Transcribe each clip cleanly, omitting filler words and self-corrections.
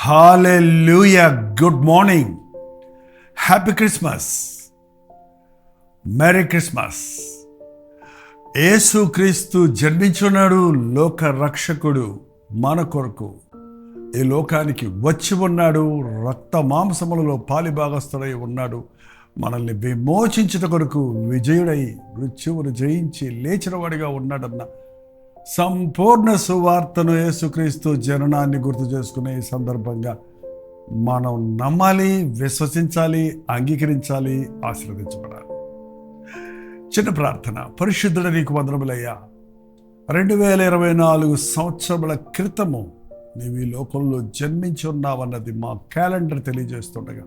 హల్లెలూయా. Good morning. Happy Christmas. Merry Christmas. యేసుక్రీస్తు జన్మించున్నాడు. లోక రక్షకుడు మన కొరకు ఈ లోకానికి వచ్చి ఉన్నాడు. రక్త మాంసములలో పాలిభాగస్థుడై ఉన్నాడు. మనల్ని విమోచించుట కొరకు విజయుడై మృత్యువును జయించి లేచిన వాడిగా ఉన్నాడన్న సంపూర్ణ సువార్తను యేసుక్రీస్తు జననాన్ని గుర్తు చేసుకునే ఈ సందర్భంగా మనం నమ్మాలి, విశ్వసించాలి, అంగీకరించాలి, ఆశీర్వదించబడాలి. చిన్న ప్రార్థన. పరిశుద్ధుడ నీకు వందనములయ్యా. 2024 సంవత్సరముల క్రితము నీవు ఈ లోకంలో జన్మించి ఉన్నావన్నది మా క్యాలెండర్ తెలియజేస్తుండగా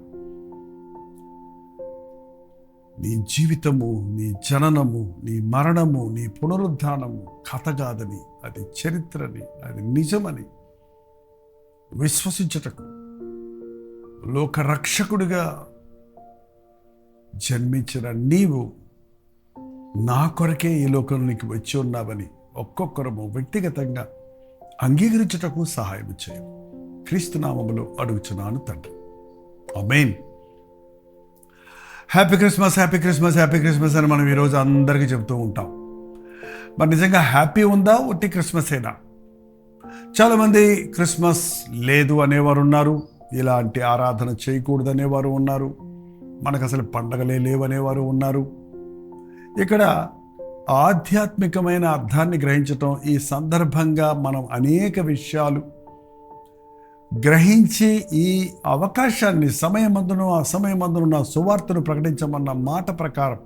నీ జీవితము, నీ జననము, నీ మరణము, నీ పునరుద్ధానము కథ కాదని, అది చరిత్రని, అది నిజమని విశ్వసించుటకు లోక రక్షకుడిగా జన్మించిన నీవు నా కొరకే ఈ లోకంలోనికి వచ్చి ఉన్నావని ఒక్కొక్కరము వ్యక్తిగతంగా అంగీకరించుటకు సహాయం చేయం. క్రీస్తు నామములో అడుగుచున్నాను తండ్రి. ఆమేన్. Happy Christmas, happy Christmas, happy Christmas అని మనం ఈరోజు అందరికీ చెబుతూ ఉంటాం. మరి నిజంగా హ్యాపీ ఉందా? ఒట్టి క్రిస్మసేనా? చాలామంది క్రిస్మస్ లేదు అనేవారు ఉన్నారు. ఇలాంటి ఆరాధన చేయకూడదు అనేవారు ఉన్నారు. మనకు అసలు పండగలే లేవనేవారు ఉన్నారు. ఇక్కడ ఆధ్యాత్మికమైన అర్థాన్ని గ్రహించటం, ఈ సందర్భంగా మనం అనేక విషయాలు గ్రహించి ఈ అవకాశాన్ని సమయమందును అసమయమందును నా సువార్తను ప్రకటించమన్న మాట ప్రకారం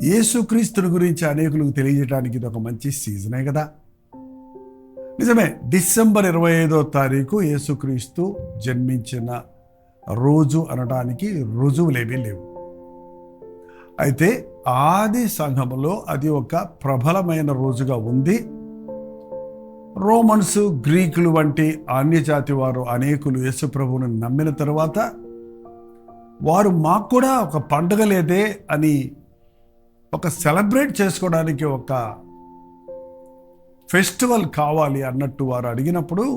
యేసుక్రీస్తుని గురించి అనేకులకు తెలియజేయడానికి ఇది ఒక మంచి సీజనే కదా. నిజమే, డిసెంబర్ 25వ తారీఖు యేసుక్రీస్తు జన్మించిన రోజు అనడానికి రుజువులేమీ లేవు. అయితే ఆది సంఘములో అది ఒక ప్రబలమైన రోజుగా ఉంది. రోమన్స్, గ్రీకులు వంటి అన్యజాతి వారు అనేకులు యేసు ప్రభువుని నమ్మిన తర్వాత వారు మాకు కూడా ఒక పండుగ లేదే అని ఒక సెలబ్రేట్ చేసుకోవడానికి ఒక ఫెస్టివల్ కావాలి అన్నట్టు వారు అడిగినప్పుడు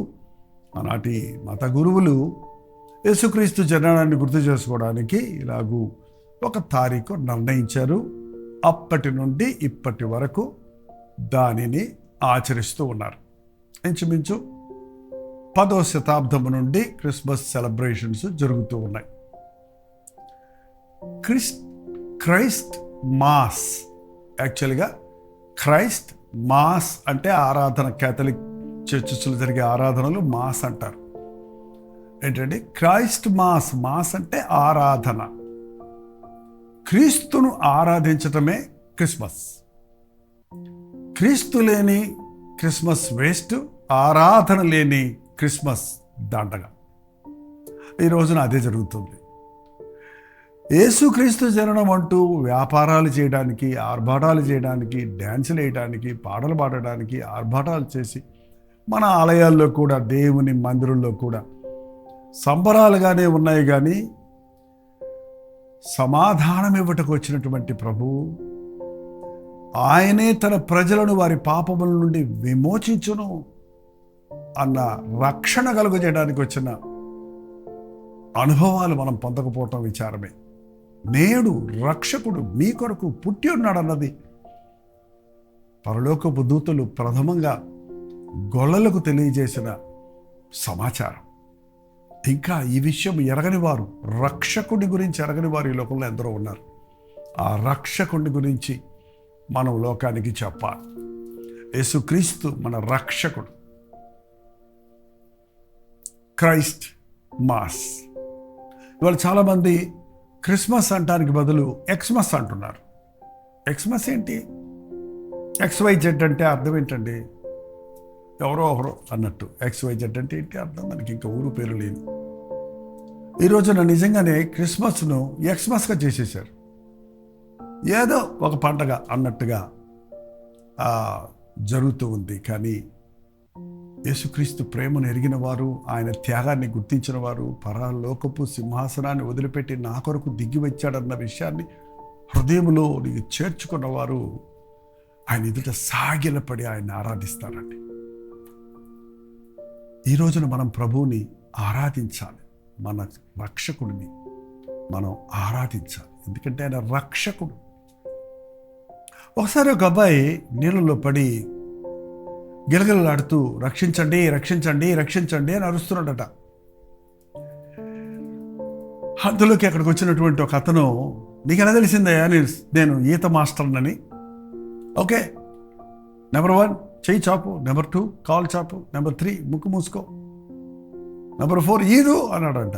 ఆనాటి మత గురువులు యేసుక్రీస్తు జననాన్ని గుర్తు చేసుకోవడానికి ఇలాగూ ఒక తారీఖు నిర్ణయించారు. అప్పటి నుండి ఇప్పటి వరకు దానిని ఆచరిస్తూ ఉన్నారు. ఇంచుమించు 10వ శతాబ్దము నుండి క్రిస్మస్ సెలబ్రేషన్స్ జరుగుతూ ఉన్నాయి. క్రైస్ట్ మాస్, యాక్చువల్గా క్రైస్ట్ మాస్ అంటే ఆరాధన. క్యాథలిక్ చర్చెస్లో జరిగే ఆరాధనలు మాస్ అంటారు. ఏంటంటే క్రైస్ట్ మాస్. మాస్ అంటే ఆరాధన. క్రీస్తును ఆరాధించటమే క్రిస్మస్. క్రీస్తు లేని క్రిస్మస్ వేస్ట్, ఆరాధన లేని క్రిస్మస్ దండగా. ఈ రోజున అదే జరుగుతుంది. యేసుక్రీస్తు జననం అంటూ వ్యాపారాలు చేయడానికి, ఆర్భాటాలు చేయడానికి, డ్యాన్సులు వేయడానికి, పాటలు పాడడానికి, ఆర్భాటాలు చేసి మన ఆలయాల్లో కూడా, దేవుని మందిరంలో కూడా సంబరాలుగానే ఉన్నాయి. కానీ సమాధానం ఇవ్వటకు వచ్చినటువంటి ప్రభువు, ఆయనే తన ప్రజలను వారి పాపముల నుండి విమోచించును అన్న రక్షణ కలుగజేయడానికి వచ్చిన అనుభవాలు మనం పొందకపోవటం విచారమే. నేడు రక్షకుడు మీ కొరకు పుట్టి ఉన్నాడన్నది పరలోకపు దూతలు ప్రథమంగా గొల్లలకు తెలియజేసిన సమాచారం. ఇంకా ఈ విషయం ఎరగని వారు, రక్షకుడి గురించి ఎరగని వారు ఈ లోకంలో ఎందరో ఉన్నారు. ఆ రక్షకుడి గురించి మనం లోకానికి చెప్పాలి. యేసుక్రీస్తు మన రక్షకుడు. Christ mass. ఇవాళ చాలామంది క్రిస్మస్ అంటానికి బదులు ఎక్స్మస్ అంటున్నారు. ఎక్స్మస్ ఏంటి? XYZ అంటే అర్థం ఏంటండి? ఎవరో ఒకరో అన్నట్టు. XYZ అంటే ఏంటి అర్థం? మనకి ఇంకా ఊరు పేరు లేదు. ఈ రోజున నిజంగానే క్రిస్మస్ను ఎక్స్మస్గా చేసేసారు. ఏదో ఒక పండగ అన్నట్టుగా జరుగుతూ ఉంది. కానీ యేసుక్రీస్తు ప్రేమను ఎరిగిన వారు, ఆయన త్యాగాన్ని గుర్తించిన వారు, పరలోకపు సింహాసనాన్ని వదిలిపెట్టి నా కొరకు దిగి వచ్చాడన్న విషయాన్ని హృదయంలో చేర్చుకున్నవారు ఆయన ఎదుట సాగిలపడి ఆయన ఆరాధిస్తారండి. ఈ రోజున మనం ప్రభువుని ఆరాధించాలి. మన రక్షకుడిని మనం ఆరాధించాలి, ఎందుకంటే ఆయన రక్షకుడు. ఒకసారి ఒక అబ్బాయి నీళ్ళలో పడి గిలగిలలాడుతూ రక్షించండి రక్షించండి రక్షించండి అని అరుస్తున్నాడట. అందులోకి అక్కడికి వచ్చినటువంటి ఒక అతను, నీకు ఎలా తెలిసిందయ్యా నేను ఈత మాస్టర్నని? ఓకే, నెంబర్ 1 చెయ్యి చాపు, నెంబర్ 2 కాల్ చాపు, నెంబర్ 3 ముక్కు మూసుకో, నెంబర్ 4 ఈదు అన్నాడంట.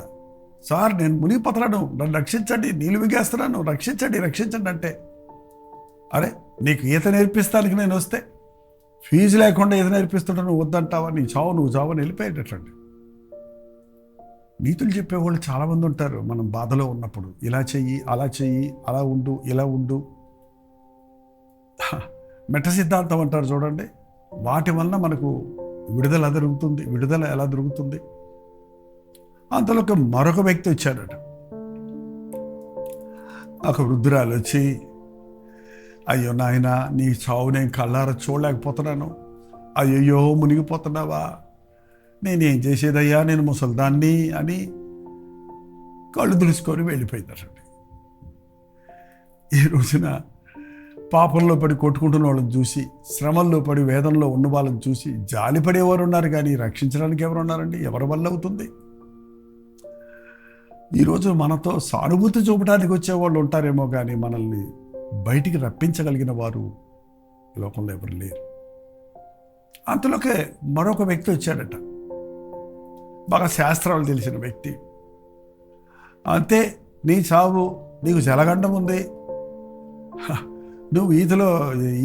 సార్ నేను మునిగిపోతున్నాను, నన్ను రక్షించండి, నీళ్ళు మిగేస్తున్నాను, రక్షించండి రక్షించండి అంటే, అరే నీకు ఈత నేర్పిస్తానికి నేను వస్తే ఫీజు లేకుండా ఈత నేర్పిస్తుంటే నువ్వు వద్దంటావా? నీ చావు నువ్వు చావు అని వెళ్ళిపోయేటట్లండి. నీతులు చెప్పేవాళ్ళు చాలామంది ఉంటారు. మనం బాధలో ఉన్నప్పుడు ఇలా చెయ్యి, అలా చెయ్యి, అలా ఉండు, ఇలా ఉండు. మెట్ట సిద్ధాంతం అంటారు చూడండి, వాటి వలన మనకు విడుదల ఎలా దొరుకుతుంది. అంతలోకి మరొక వ్యక్తి వచ్చాడట. ఒక వృద్ధురాలు వచ్చి, అయ్యో నాయన నీ చావు నేను కళ్ళారా చూడలేకపోతున్నాను, అయ్యో మునిగిపోతున్నావా, నేనేం చేసేదయ్యా, నేను ముసల్దాన్ని అని కళ్ళు దులుసుకొని వెళ్ళిపోయిందటండి. ఈ రోజున పాపంలో పడి కొట్టుకుంటున్న వాళ్ళని చూసి, శ్రమల్లో పడి వేదనలో ఉన్న వాళ్ళని చూసి జాలిపడేవారు ఉన్నారు, కానీ రక్షించడానికి ఎవరు ఉన్నారండి? ఎవరి వల్ల అవుతుంది? ఈరోజు మనతో సానుభూతి చూపడానికి వచ్చేవాళ్ళు ఉంటారేమో, కానీ మనల్ని బయటికి రప్పించగలిగిన వారు లోకంలో ఎవరు లేరు. అంతలోకే మరొక వ్యక్తి వచ్చాడట, బాగా శాస్త్రాలు తెలిసిన వ్యక్తి. అంతే, నీ చావు, నీకు జలగండం ఉంది, నువ్వు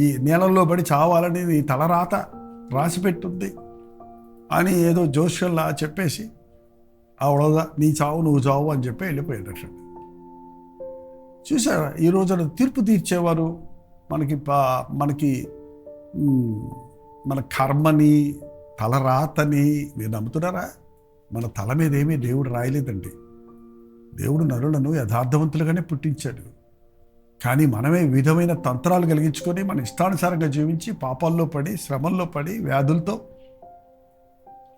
ఈ నీళ్ళల్లో పడి చావాలని నీ తలరాత రాసిపెట్టుంది అని ఏదో జోష్యంలా చెప్పేసి, ఆవిడ నీ చావు నువ్వు చావు అని చెప్పి వెళ్ళిపోయాడట. చూసారా, ఈ రోజున తీర్పు తీర్చేవారు మనకి మన కర్మని, తలరాతని మీరు నమ్ముతున్నారా? మన తల మీద ఏమీ దేవుడు రాయలేదండి. దేవుడు నరులను యథార్థవంతులుగానే పుట్టించాడు, కానీ మనమే విధమైన తంత్రాలు కలిగించుకొని మన ఇష్టానుసారంగా జీవించి పాపాల్లో పడి, శ్రమల్లో పడి, వ్యాధులతో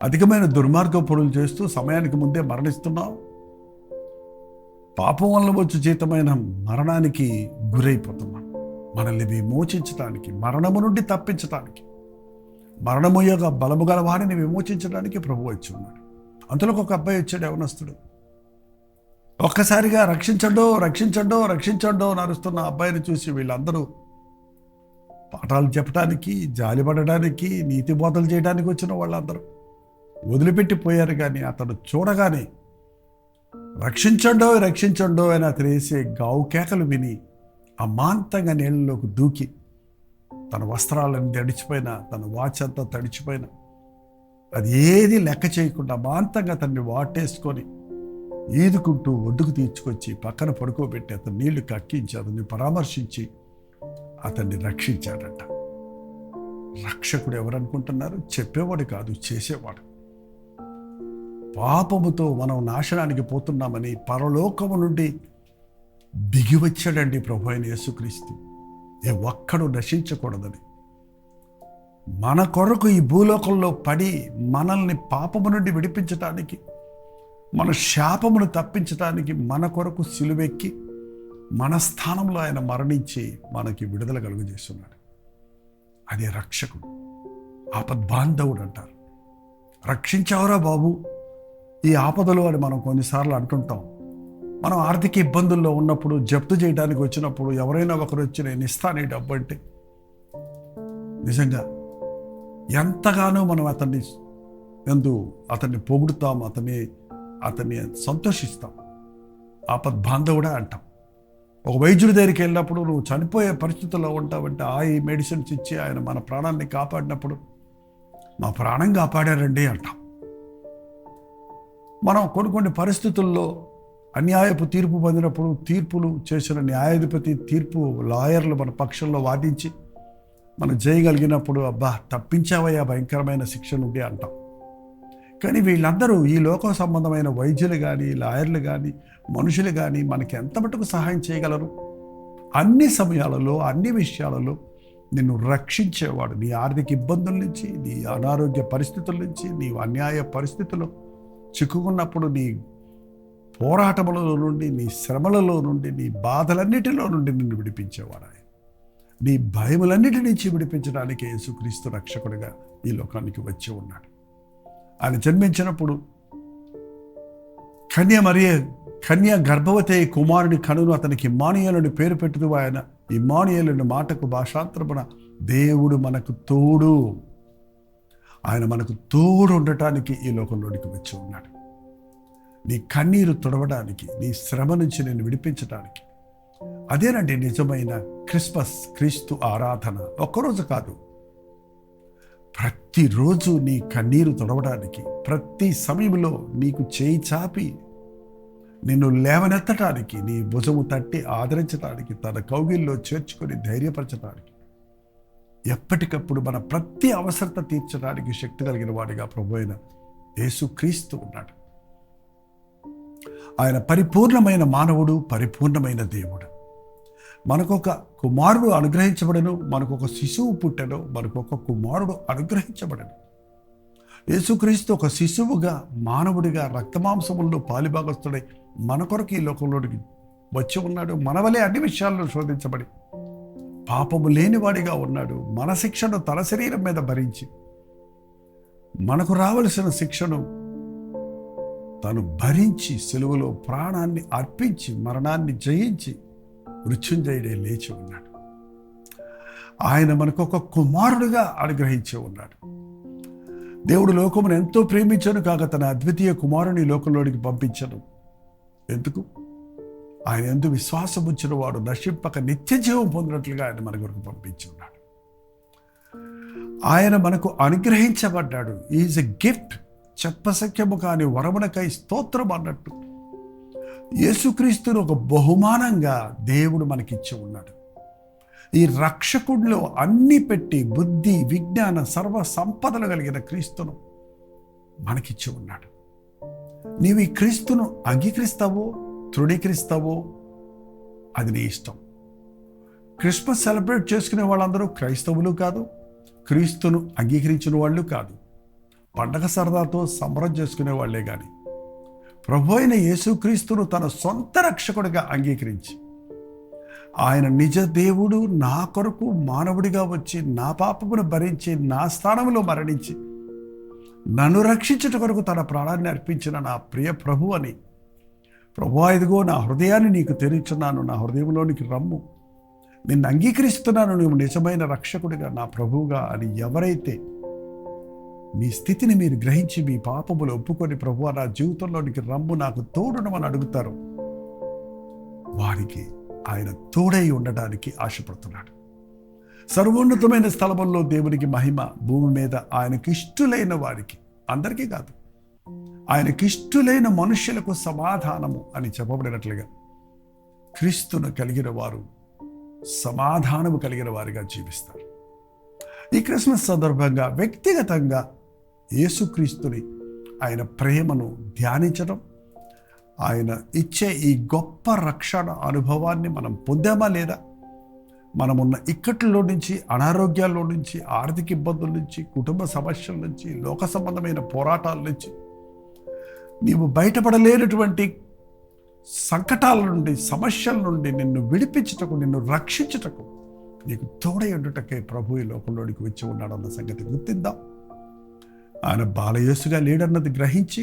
అధికమైన దుర్మార్గ పనులు చేస్తూ సమయానికి ముందే మరణిస్తున్నాం. పాపం వల్ల వచ్చి జీతమైన మరణానికి గురైపోతున్నాం. మనల్ని విమోచించడానికి, మరణము నుండి తప్పించడానికి, మరణము యొక్క బలము గల వారిని విమోచించడానికి ప్రభు వచ్చి ఉన్నాడు. అంతలోకి ఒక అబ్బాయి వచ్చాడు, యవనస్తుడు. ఒక్కసారిగా రక్షించండో రక్షించండో రక్షించండో అని అరుస్తున్న అబ్బాయిని చూసి వీళ్ళందరూ పాఠాలు చెప్పడానికి, జాలిపడడానికి, నీతి బోధలు చేయడానికి వచ్చిన వాళ్ళందరూ వదిలిపెట్టిపోయారు. కానీ అతడు చూడగానే రక్షించండో రక్షించండో అని అతను వేసే గావు కేకలు విని అమాంతంగా నీళ్ళలోకి దూకి, తన వస్త్రాలను తడిచిపోయినా, తన వాచ్ అంతా తడిచిపోయినా, అది ఏది లెక్క చేయకుండా అమాంతంగా అతన్ని వాటేసుకొని ఈదుకుంటూ ఒడ్డుకు తీర్చుకొచ్చి పక్కన పడుకోబెట్టి అతను నీళ్లు కక్కించి అతన్ని పరామర్శించి అతన్ని రక్షించాడట. రక్షకుడు ఎవరనుకుంటున్నారు? చెప్పేవాడు కాదు, చేసేవాడు. పాపముతో మనం నాశనానికి పోతున్నామని పరలోకము నుండి దిగివచ్చాడండి ప్రభు అయిన యేసుక్రీస్తు. ఏ ఒక్కడు నశించకూడదని మన కొరకు ఈ భూలోకంలో పడి మనల్ని పాపము నుండి విడిపించటానికి, మన శాపమును తప్పించటానికి మన కొరకు సిలువెక్కి మన స్థానంలో ఆయన మరణించి మనకి విడుదల కలుగజేస్తున్నాడు. అదే రక్షకుడు, ఆపద్బాంధవుడు అంటారు. రక్షించావురా బాబు ఈ ఆపదలు అని మనం కొన్నిసార్లు అంటుంటాం. మనం ఆర్థిక ఇబ్బందుల్లో ఉన్నప్పుడు, జప్తు చేయడానికి వచ్చినప్పుడు ఎవరైనా ఒకరు వచ్చి నేను ఇస్తాను ఈ డబ్బు అంటే, నిజంగా ఎంతగానో మనం అతన్ని పొగుడుతాం, అతన్ని సంతోషిస్తాం. ఆపద్బాంధవుడా అంటాం. ఒక వైద్యుడి దగ్గరికి వెళ్ళినప్పుడు నువ్వు చనిపోయే పరిస్థితుల్లో ఉంటావంటే ఈ మెడిసిన్స్ ఇచ్చి ఆయన మన ప్రాణాన్ని కాపాడినప్పుడు మా ప్రాణం కాపాడారండి అంటాం. మనం కొన్ని పరిస్థితుల్లో అన్యాయపు తీర్పు పొందినప్పుడు, తీర్పులు చేసిన న్యాయాధిపతి తీర్పు లాయర్లు మన పక్షంలో వాదించి మనం చేయగలిగినప్పుడు అబ్బా తప్పించావయ్యా భయంకరమైన శిక్ష నుండి అంటాం. కానీ వీళ్ళందరూ ఈ లోక సంబంధమైన వైద్యులు కానీ, లాయర్లు కానీ, మనుషులు కానీ మనకి ఎంత మటుకు సహాయం చేయగలరు? అన్ని సమయాలలో, అన్ని విషయాలలో నిన్ను రక్షించేవాడు. నీ ఆర్థిక ఇబ్బందుల నుంచి, నీ అనారోగ్య పరిస్థితుల నుంచి, నీ అన్యాయ పరిస్థితుల్లో చిక్కుకున్నప్పుడు నీ పోరాటములలో నుండి, నీ శ్రమలలో నుండి, నీ బాధలన్నిటిలో నుండి నిన్ను విడిపించేవాడు ఆయన. నీ భయములన్నిటి నుంచి విడిపించడానికి యేసుక్రీస్తు రక్షకుడిగా ఈ లోకానికి వచ్చి ఉన్నాడు. ఆయన జన్మించినప్పుడు కన్య గర్భవతి అయి కుమారుని కనును అతనికి ఇమ్మానుయేలుని పేరు పెట్టుతూ ఆయన ఇమ్మానుయేలుని మాటకు భాషాంతరమున దేవుడు మనకు తోడు, ఆయన మనకు తోడు ఉండటానికి ఈ లోకంలోనికి వచ్చి ఉన్నాడు. నీ కన్నీరు తుడవడానికి, నీ శ్రమ నుంచి నేను విడిపించడానికి. అదేనండి నిజమైన క్రిస్మస్, క్రీస్తు ఆరాధన. ఒక్కరోజు కాదు, ప్రతిరోజు నీ కన్నీరు తుడవడానికి, ప్రతి సమయంలో నీకు చేయి చాపి నిన్ను లేవనెత్తడానికి, నీ భుజము తట్టి ఆదరించడానికి, తన కౌగిల్లో చేర్చుకొని ధైర్యపరచడానికి, ఎప్పటికప్పుడు మన ప్రతి అవసరత తీర్చడానికి శక్తి కలిగిన వాడిగా ప్రభు అయిన యేసుక్రీస్తు ఉన్నాడు. ఆయన పరిపూర్ణమైన మానవుడు, పరిపూర్ణమైన దేవుడు. మనకొక కుమారుడు అనుగ్రహించబడను, మనకొక శిశువు పుట్టెను, మనకొక కుమారుడు అనుగ్రహించబడను. యేసుక్రీస్తు ఒక శిశువుగా, మానవుడిగా, రక్తమాంసముల్లో పాలిభాగస్తుడై మన కొరకు ఈ లోకంలోనికి వచ్చి ఉన్నాడు. మన వలె అన్ని విషయాల్లో శోధించబడి పాపము లేనివాడిగా ఉన్నాడు. మన శిక్షను తన శరీరం మీద భరించి మనకు రావలసిన శిక్షను తను భరించి సిలువలో ప్రాణాన్ని అర్పించి మరణాన్ని జయించి మృత్యుంజయుడే లేచి ఉన్నాడు. ఆయన మనకు ఒక కుమారుడుగా అనుగ్రహించి ఉన్నాడు. దేవుడు లోకమును ఎంతో ప్రేమించను కాక తన అద్వితీయ కుమారుని లోకంలోనికి పంపించను. ఎందుకు? ఆయన ఎందు విశ్వాసం ఉంచిన వాడు నశింపక నిత్య జీవం పొందినట్లుగా ఆయన మన కొరకు పంపించి ఉన్నాడు. ఆయన మనకు అనుగ్రహించబడ్డాడు. Is a gift. చెప్పసఖ్యము కాని వరమునకై స్తోత్రం అన్నట్టు యేసుక్రీస్తును ఒక బహుమానంగా దేవుడు మనకిచ్చి ఉన్నాడు. ఈ రక్షకుడిలో అన్ని పెట్టి బుద్ధి, విజ్ఞాన, సర్వ సంపదలు కలిగిన క్రీస్తును మనకిచ్చి ఉన్నాడు. నీవు ఈ క్రీస్తును అంగీకరిస్తావో తృణీకరిస్తావో అది నీ ఇష్టం. క్రిస్మస్ సెలబ్రేట్ చేసుకునే వాళ్ళందరూ క్రైస్తవులు కాదు, క్రీస్తును అంగీకరించిన వాళ్ళు కాదు. పండగ సరదాతో సంబరం చేసుకునే వాళ్లే కానీ ప్రభు అయిన యేసుక్రీస్తును తన సొంత రక్షకుడిగా అంగీకరించి ఆయన నిజ దేవుడు నా కొరకు మానవుడిగా వచ్చి నా పాపమును భరించి నా స్థానంలో మరణించి నన్ను రక్షించుట కొరకు తన ప్రాణాన్ని అర్పించిన నా ప్రియ ప్రభు అని, ప్రభువా ఇదిగో నా హృదయాన్ని నీకు తెరిచున్నాను, నా హృదయంలోనికి రమ్ము, నిన్ను అంగీకరిస్తున్నాను, నువ్వు నిజమైన రక్షకుడిగా నా ప్రభువుగా అని ఎవరైతే మీ స్థితిని మీరు గ్రహించి మీ పాపములు ఒప్పుకొని ప్రభువా నా జీవితంలోనికి రమ్ము, నాకు తోడునమని అడుగుతారు, వారికి ఆయన తోడై ఉండడానికి ఆశపడుతున్నాడు. సర్వోన్నతమైన స్థలముల్లో దేవునికి మహిమ, భూమి మీద ఆయనకి ఇష్టులైన వారికి, అందరికీ కాదు, ఆయనకి ఇష్టులైన మనుష్యులకు సమాధానము అని చెప్పబడినట్లుగా క్రీస్తును కలిగిన వారు సమాధానము కలిగిన వారిగా జీవిస్తారు. ఈ క్రిస్మస్ సందర్భంగా వ్యక్తిగతంగా యేసుక్రీస్తుని, ఆయన ప్రేమను ధ్యానించడం, ఆయన ఇచ్చే ఈ గొప్ప రక్షణ అనుభవాన్ని మనం పొందామా లేదా, మనమున్న ఇక్కట్లో నుంచి, అనారోగ్యాల్లో నుంచి, ఆర్థిక ఇబ్బందుల నుంచి, కుటుంబ సమస్యల నుంచి, లోక సంబంధమైన పోరాటాల నుంచి, నీవు బయటపడలేనటువంటి సంకటాల నుండి, సమస్యల నుండి నిన్ను విడిపించుటకు, నిన్ను రక్షించుటకు, నీకు తోడై ఉండుటకే ప్రభు ఈ లోకంలోనికి వచ్చి ఉన్నాడన్న సంగతి గుర్తిందాం. ఆయన బాలయేసుగా లేడన్నది గ్రహించి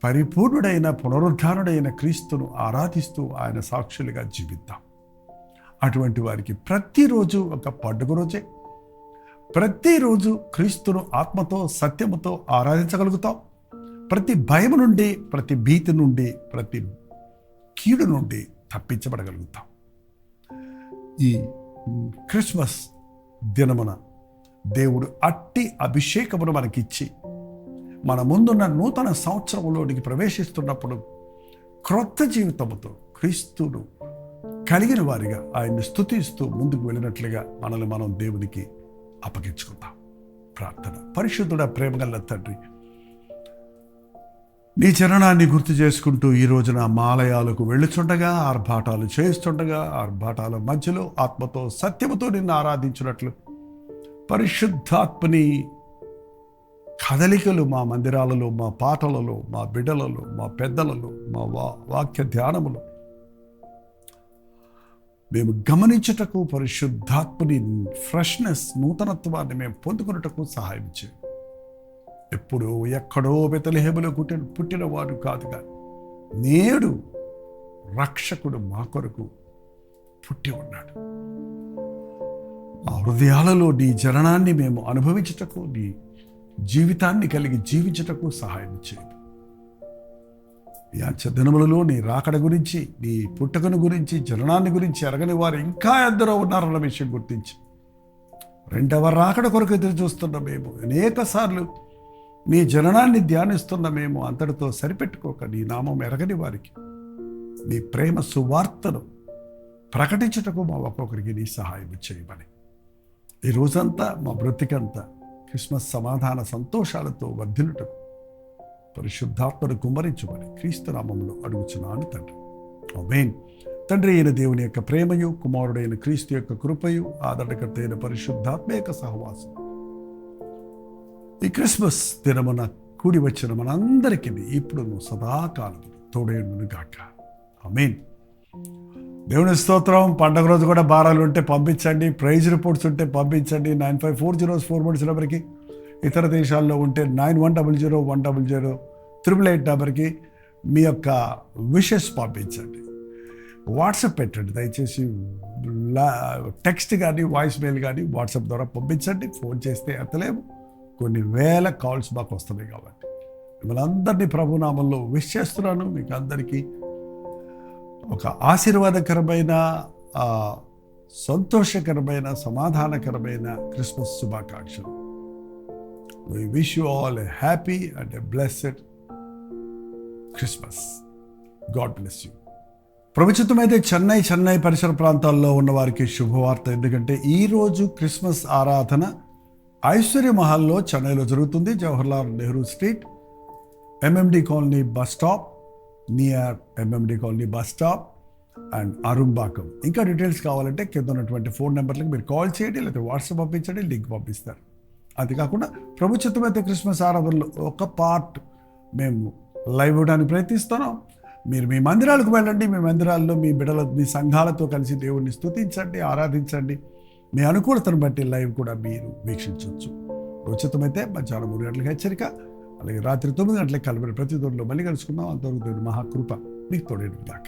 పరిపూర్ణుడైన పునరుద్ధారుడైన క్రీస్తును ఆరాధిస్తూ ఆయన సాక్షులుగా జీవిద్దాం. అటువంటి వారికి ప్రతిరోజు ఒక పండుగ రోజే. ప్రతిరోజు క్రీస్తును ఆత్మతో సత్యముతో ఆరాధించగలుగుతాం. ప్రతి భయం నుండి, ప్రతి భీతి నుండి, ప్రతి కీడు నుండి తప్పించబడగలుగుతాం. ఈ క్రిస్మస్ దినమున దేవుడు అట్టి అభిషేకమును మనకిచ్చి మన ముందున్న నూతన సంవత్సరంలోనికి ప్రవేశిస్తున్నప్పుడు క్రొత్త జీవితముతో క్రీస్తును కలిగిన వారిగా ఆయన్ని స్తుతిస్తూ ముందుకు వెళ్ళినట్లుగా మనల్ని మనం దేవునికి అప్పగించుకుందాం. ప్రార్థన. పరిశుద్ధుడ, ప్రేమగల తండ్రి, నీ చరణాన్ని గుర్తు చేసుకుంటూ ఈ రోజున మాలయాలకు వెళ్ళుచుండగా, ఆర్భాటాలు చేస్తుండగా, ఆర్భాటాల మధ్యలో ఆత్మతో సత్యముతో నిన్ను ఆరాధించినట్లు పరిశుద్ధాత్మని కదలికలు మా మందిరాలలో, మా పాటలలో, మా బిడ్డలలో, మా పెద్దలలో, మా వాక్య ధ్యానములు మేము గమనించుటకు, పరిశుద్ధాత్మని ఫ్రెష్నెస్, నూతనత్వాన్ని మేము పొందుకున్నటకు సహాయం చేయండి. ఎప్పుడో ఎక్కడో బెత్లెహేములో పుట్టినవాడు కాదు కానీ నేడు రక్షకుడు మా కొరకు పుట్టి ఉన్నాడు. ఆ హృదయాలలో నీ జననాన్ని మేము అనుభవించుటకు, నీ జీవితాన్ని కలిగి జీవించుటకు సహాయం చేయండి. ఈ అంచె దినములలో నీ రాకడ గురించి, నీ పుట్టుకను గురించి, జననాన్ని గురించి ఎరగని వారు ఇంకా ఎందరో ఉన్నారన్న విషయం గుర్తించి రెండవ రాకడ కొరకు ఎదురు చూస్తున్న మేము, అనేక సార్లు నీ జననాన్ని ధ్యానిస్తున్న మేము అంతటితో సరిపెట్టుకోక నీ నామం ఎరగని వారికి నీ ప్రేమ సువార్తను ప్రకటించుటకు మా ఒక్కొక్కరికి నీ సహాయం చేయమని, ఈ రోజంతా మా బ్రతికంతా క్రిస్మస్ సమాధాన సంతోషాలతో వర్ధిల్లుటకు పరిశుద్ధాత్మను కుమ్మరించమని క్రీస్తు నామములో అడుగుచున్నాను తండ్రి. ఆమేన్. తండ్రి అయిన దేవుని యొక్క ప్రేమయు, కుమారుడైన క్రీస్తు యొక్క కృపయు, ఆదరణకర్త అయిన పరిశుద్ధాత్మ యొక్క సహవాసం ఈ క్రిస్మస్ దినమున కూడి వచ్చిన మనందరికీ ఇప్పుడును సదాకాలం తోడేయును గాక. ఆమేన్. దేవుని స్తోత్రం. పండగ రోజు కూడా భారాలు ఉంటే పంపించండి, ప్రైజ్ రిపోర్ట్స్ ఉంటే పంపించండి. 954004 నెంబర్కి, ఇతర దేశాల్లో ఉంటే 91001008 నెంబర్కి మీ యొక్క విషెస్ పంపించండి. వాట్సాప్ పెట్టండి దయచేసి. టెక్స్ట్ కానీ, వాయిస్ మెయిల్ కానీ వాట్సాప్ ద్వారా పంపించండి. ఫోన్ చేస్తే ఎత్తలేము, కొన్ని వేల కాల్స్ మాకు వస్తున్నాయి కాబట్టి మిమ్మల్ని అందరినీ ప్రభునామంలో విష్ చేస్తున్నాను. మీకు అందరికీ ఒక ఆశీర్వాదకరమైన, సంతోషకరమైన, సమాధానకరమైన క్రిస్మస్ శుభాకాంక్షలు. We wish you all a happy and a blessed Christmas. God bless you. ప్రభుత్వమైతే చెన్నై పరిసర ప్రాంతాల్లో ఉన్న వారికి శుభవార్త. ఎందుకంటే ఈరోజు క్రిస్మస్ ఆరాధన ఐశ్వర్య మహల్లో చెన్నైలో జరుగుతుంది. Jawaharlal Nehru street, MMD colony bus stop, near MMD colony bus stop and Arumbakkam. ఇంకా డీటెయిల్స్ కావాలంటే కింద ఉన్నటువంటి ఫోన్ నెంబర్లకు మీరు కాల్ చేయండి, లేకపోతే వాట్సాప్ పంపించండి, లింక్ పంపిస్తారు. అంతేకాకుండా ప్రభుత్వమైతే క్రిస్మస్ ఆరాధనలో ఒక పార్ట్ మేము లైవ్ ఇవ్వడానికి ప్రయత్నిస్తున్నాం. మీరు మీ మందిరాలకు వెళ్ళండి, మీ మందిరాల్లో మీ బిడ్డల, మీ సంఘాలతో కలిసి దేవుణ్ణి స్తుతించండి, ఆరాధించండి. మీ అనుకూలతను బట్టి లైవ్ కూడా మీరు వీక్షించవచ్చు. ఉచితమైతే మధ్యాహ్నం 3 గంటలకు హెచ్చరిక, అలాగే రాత్రి 9 గంటలకు కలబడి ప్రతి దూరంలో మళ్ళీ కలుసుకుందాం. అంతవరకు దేవుని మహాకృప మీకు తోడేను గాక.